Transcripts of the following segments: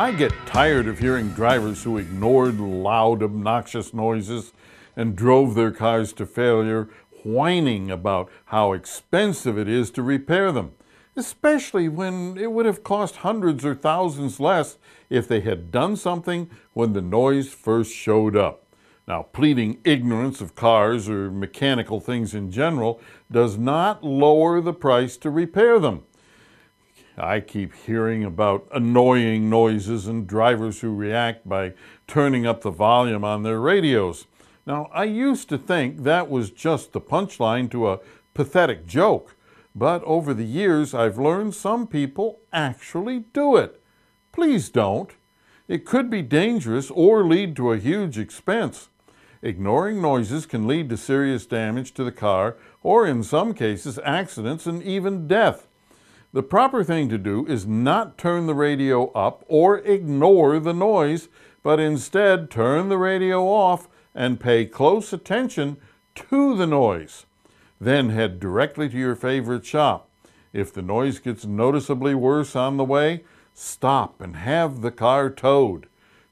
I get tired of hearing drivers who ignored loud, obnoxious noises and drove their cars to failure, whining about how expensive it is to repair them, especially when it would have cost hundreds or thousands less if they had done something when the noise first showed up. Now, pleading ignorance of cars or mechanical things in general does not lower the price to repair them. I keep hearing about annoying noises and drivers who react by turning up the volume on their radios. Now, I used to think that was just the punchline to a pathetic joke, but over the years I've learned some people actually do it. Please don't. It could be dangerous or lead to a huge expense. Ignoring noises can lead to serious damage to the car or, in some cases, accidents and even death. The proper thing to do is not turn the radio up or ignore the noise, but instead turn the radio off and pay close attention to the noise. Then head directly to your favorite shop. If the noise gets noticeably worse on the way, stop and have the car towed.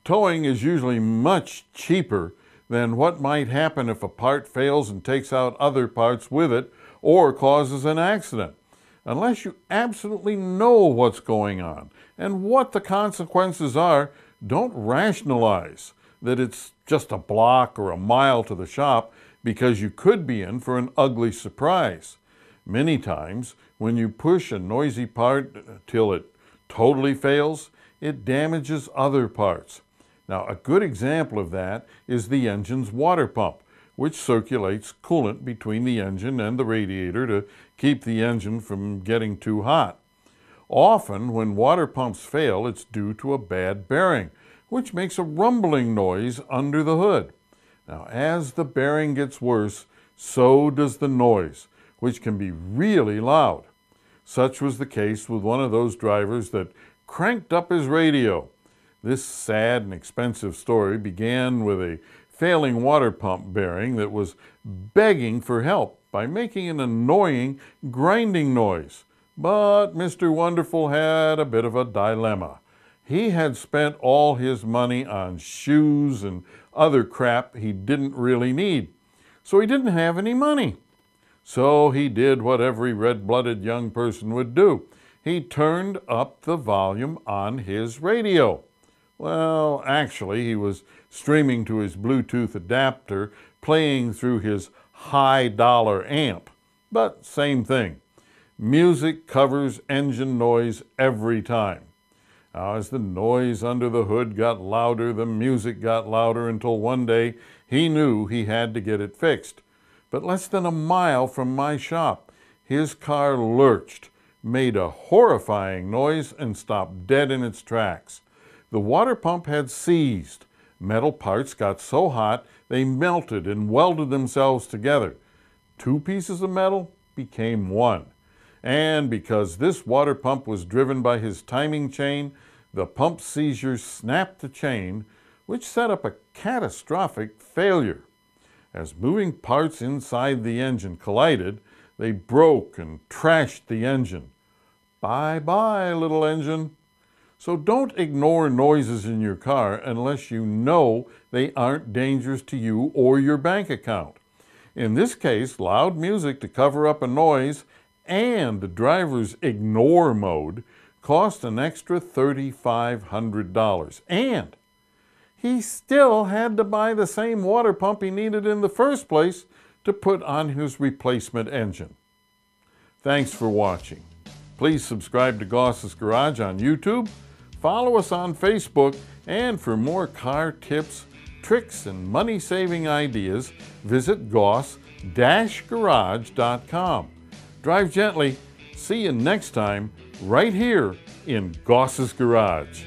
Towing is usually much cheaper than what might happen if a part fails and takes out other parts with it or causes an accident. Unless you absolutely know what's going on and what the consequences are, don't rationalize that it's just a block or a mile to the shop because you could be in for an ugly surprise. Many times, when you push a noisy part till it totally fails, it damages other parts. Now, a good example of that is the engine's water pump, which circulates coolant between the engine and the radiator to keep the engine from getting too hot. Often, when water pumps fail, it's due to a bad bearing, which makes a rumbling noise under the hood. Now, as the bearing gets worse, so does the noise, which can be really loud. Such was the case with one of those drivers that cranked up his radio. This sad and expensive story began with a failing water pump bearing that was begging for help by making an annoying grinding noise. But Mr. Wonderful had a bit of a dilemma. He had spent all his money on shoes and other crap he didn't really need, so he didn't have any money. So he did what every red-blooded young person would do. He turned up the volume on his radio. Well, actually, he was streaming to his Bluetooth adapter, playing through his high-dollar amp. But same thing. Music covers engine noise every time. Now, as the noise under the hood got louder, the music got louder until one day he knew he had to get it fixed. But less than a mile from my shop, his car lurched, made a horrifying noise, and stopped dead in its tracks. The water pump had seized. Metal parts got so hot they melted and welded themselves together. Two pieces of metal became one. And because this water pump was driven by his timing chain, the pump seizure snapped the chain, which set up a catastrophic failure. As moving parts inside the engine collided, they broke and trashed the engine. Bye-bye, little engine. So don't ignore noises in your car unless you know they aren't dangerous to you or your bank account. In this case, loud music to cover up a noise and the driver's ignore mode cost an extra $3,500. And he still had to buy the same water pump he needed in the first place to put on his replacement engine. Thanks for watching. Please subscribe to Goss's Garage on YouTube, follow us on Facebook, and for more car tips, tricks, and money-saving ideas, visit goss-garage.com. Drive gently. See you next time, right here in Goss's Garage.